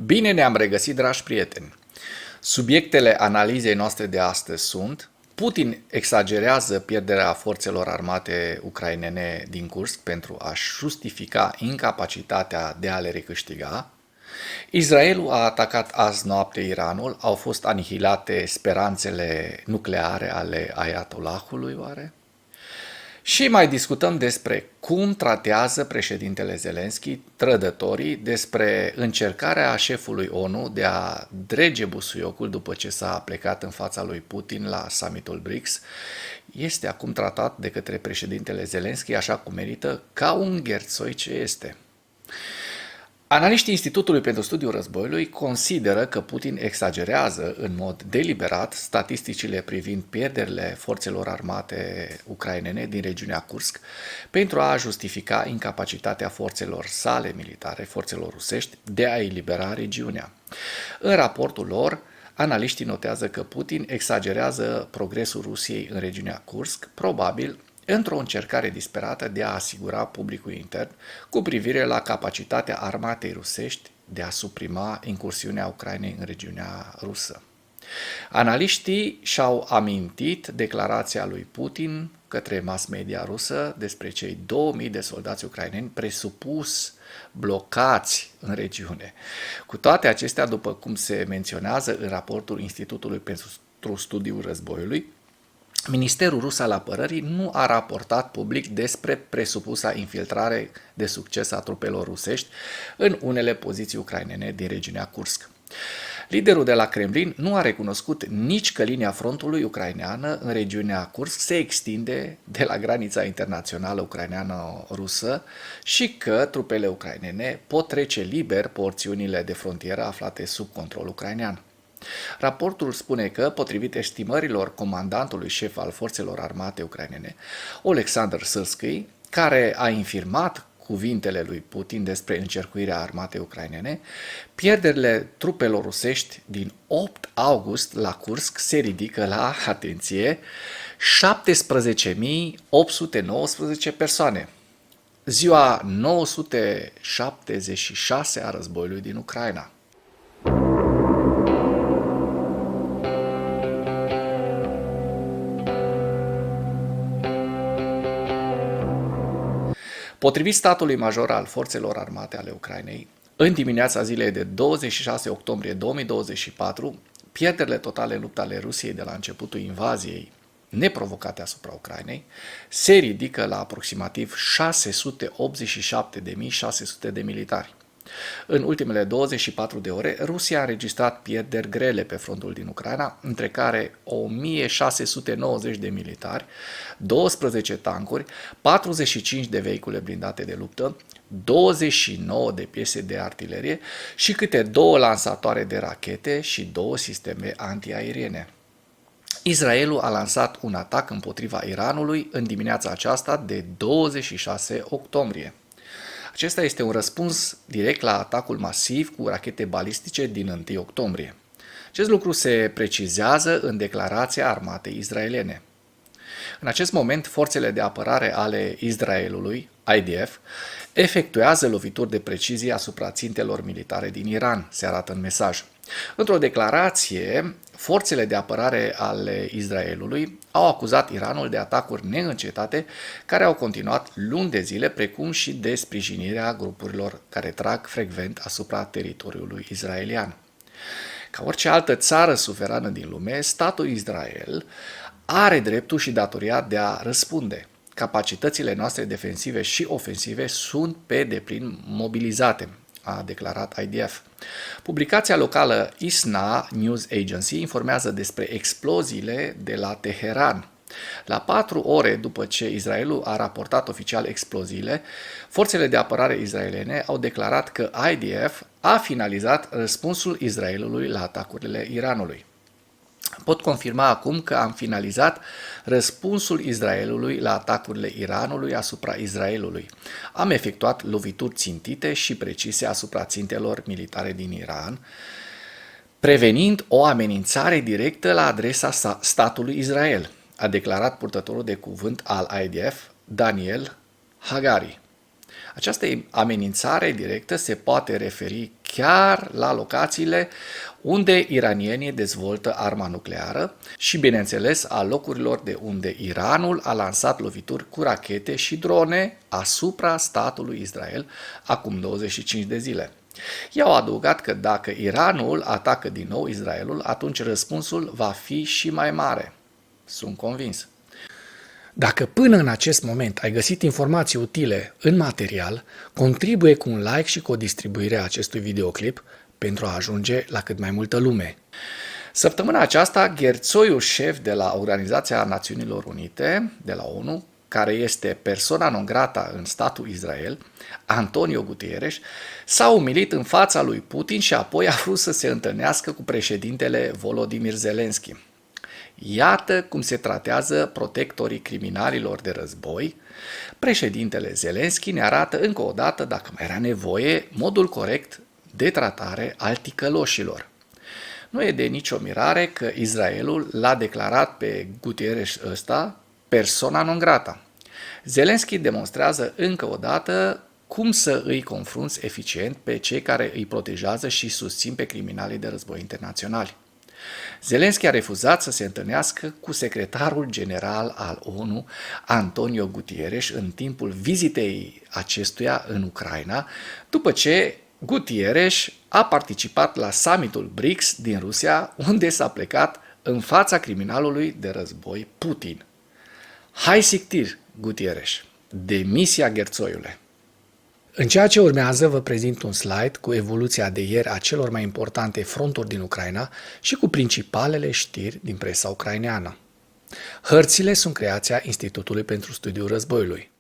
Bine ne-am regăsit, dragi prieteni! Subiectele analizei noastre de astăzi sunt: Putin exagerează pierderea forțelor armate ucrainene din Kursk pentru a-și justifica incapacitatea de a le recâștiga. Israelul a atacat azi noapte Iranul, au fost anihilate speranțele nucleare ale Ayatollahului, oare? Și mai discutăm despre cum tratează președintele Zelensky trădătorii, despre încercarea șefului ONU de a drege busuiocul după ce s-a plecat în fața lui Putin la summitul BRICS. Este acum tratat de către președintele Zelensky așa cum merită, ca un gherțoi ce este. Analiștii Institutului pentru Studiul Războiului consideră că Putin exagerează în mod deliberat statisticile privind pierderile forțelor armate ucrainene din regiunea Kursk pentru a justifica incapacitatea forțelor sale militare, forțelor rusești, de a elibera regiunea. În raportul lor, analiștii notează că Putin exagerează progresul Rusiei în regiunea Kursk, probabil într-o încercare disperată de a asigura publicul intern cu privire la capacitatea armatei rusești de a suprima incursiunea Ucrainei în regiunea rusă. Analiștii și-au amintit declarația lui Putin către mass media rusă despre cei 2000 de soldați ucraineni presupus blocați în regiune. Cu toate acestea, după cum se menționează în raportul Institutului pentru Studiul Războiului, Ministerul Rus al Apărării nu a raportat public despre presupusa infiltrare de succes a trupelor rusești în unele poziții ucrainene din regiunea Kursk. Liderul de la Kremlin nu a recunoscut nici că linia frontului ucraineană în regiunea Kursk se extinde de la granița internațională ucraineană-rusă și că trupele ucrainene pot trece liber porțiunile de frontieră aflate sub control ucrainean. Raportul spune că, potrivit estimărilor comandantului șef al forțelor armate ucrainene, Oleksandr Syrskyi, care a infirmat cuvintele lui Putin despre încercuirea armatei ucrainene, pierderile trupelor rusești din 8 august la Kursk se ridică la, atenție, 17.819 persoane, ziua 976 a războiului din Ucraina. Potrivit statului major al forțelor armate ale Ucrainei, în dimineața zilei de 26 octombrie 2024, pierderile totale în lupta ale Rusiei de la începutul invaziei neprovocate asupra Ucrainei se ridică la aproximativ 687.600 de militari. În ultimele 24 de ore, Rusia a înregistrat pierderi grele pe frontul din Ucraina, între care 1690 de militari, 12 tancuri, 45 de vehicule blindate de luptă, 29 de piese de artilerie și câte 2 lansatoare de rachete și 2 sisteme antiaeriene. Israelul a lansat un atac împotriva Iranului în dimineața aceasta de 26 octombrie. Acesta este un răspuns direct la atacul masiv cu rachete balistice din 1 octombrie. Acest lucru se precizează în declarația armatei israeliene. În acest moment, forțele de apărare ale Israelului, IDF, efectuează lovituri de precizie asupra țintelor militare din Iran, se arată în mesaj. Într-o declarație, forțele de apărare ale Israelului au acuzat Iranul de atacuri neîncetate care au continuat luni de zile, precum și de sprijinirea grupurilor care trag frecvent asupra teritoriului israelian. Ca orice altă țară suverană din lume, statul Israel are dreptul și datoria de a răspunde. Capacitățile noastre defensive și ofensive sunt pe deplin mobilizate, a declarat IDF. Publicația locală ISNA News Agency informează despre exploziile de la Teheran. La 4 ore după ce Israelul a raportat oficial exploziile, forțele de apărare israeliene au declarat că IDF a finalizat răspunsul Israelului la atacurile Iranului. Pot confirma acum că am finalizat răspunsul Israelului la atacurile Iranului asupra Israelului. Am efectuat lovituri țintite și precise asupra țintelor militare din Iran, prevenind o amenințare directă la adresa statului Israel, a declarat purtătorul de cuvânt al IDF, Daniel Hagari. Această amenințare directă se poate referi chiar la locațiile unde iranienii dezvoltă arma nucleară și, bineînțeles, a locurilor de unde Iranul a lansat lovituri cu rachete și drone asupra statului Israel acum 25 de zile. I-au adăugat că dacă Iranul atacă din nou Israelul, atunci răspunsul va fi și mai mare. Sunt convins. Dacă până în acest moment ai găsit informații utile în material, contribuie cu un like și cu o distribuire a acestui videoclip pentru a ajunge la cât mai multă lume. Săptămâna aceasta, gherțoiul șef de la Organizația Națiunilor Unite, de la ONU, care este persona non grata în statul Israel, Antonio Guterres, s-a umilit în fața lui Putin și apoi a vrut să se întâlnească cu președintele Volodymyr Zelensky. Iată cum se tratează protectorii criminalilor de război. Președintele Zelensky ne arată încă o dată, dacă mai era nevoie, modul corect de tratare al ticăloșilor. Nu e de nicio mirare că Israelul l-a declarat pe Guterres ăsta persona non grata. Zelensky demonstrează încă o dată cum să îi confrunți eficient pe cei care îi protejează și susțin pe criminalii de război internaționali. Zelensky a refuzat să se întâlnească cu secretarul general al ONU, Antonio Guterres, în timpul vizitei acestuia în Ucraina, după ce Guterres a participat la summitul BRICS din Rusia, unde s-a plecat în fața criminalului de război Putin. Hai sictir, Guterres, demisia gherțoiule! În ceea ce urmează vă prezint un slide cu evoluția de ieri a celor mai importante fronturi din Ucraina și cu principalele știri din presa ucraineană. Hărțile sunt creația Institutului pentru Studiul Războiului.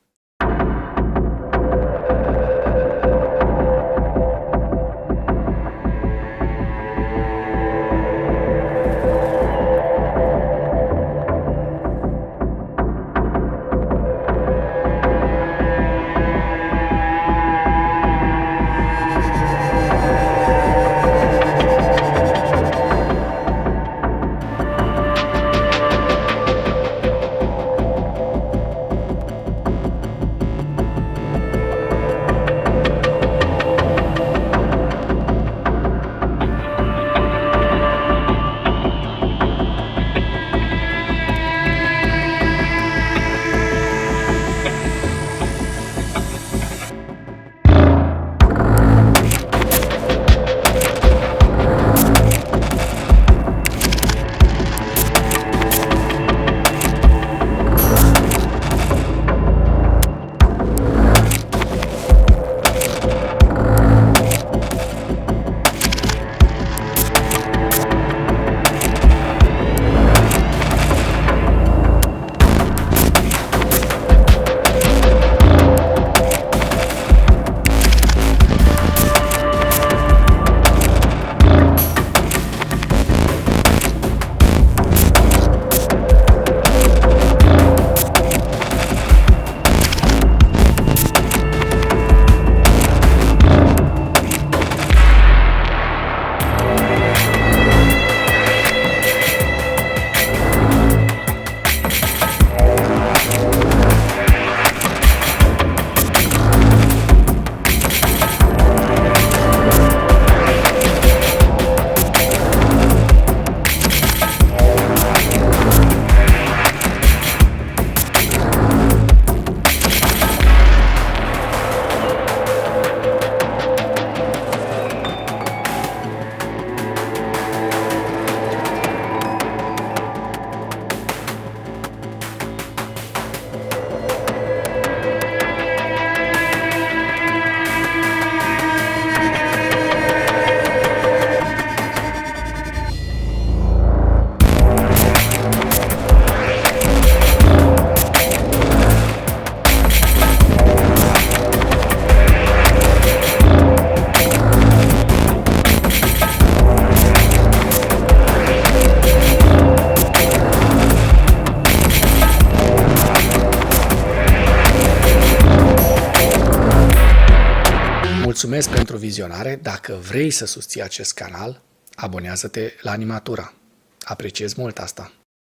Mulțumesc pentru vizionare. Dacă vrei să susții acest canal, abonează-te la Animatura. Apreciez mult asta.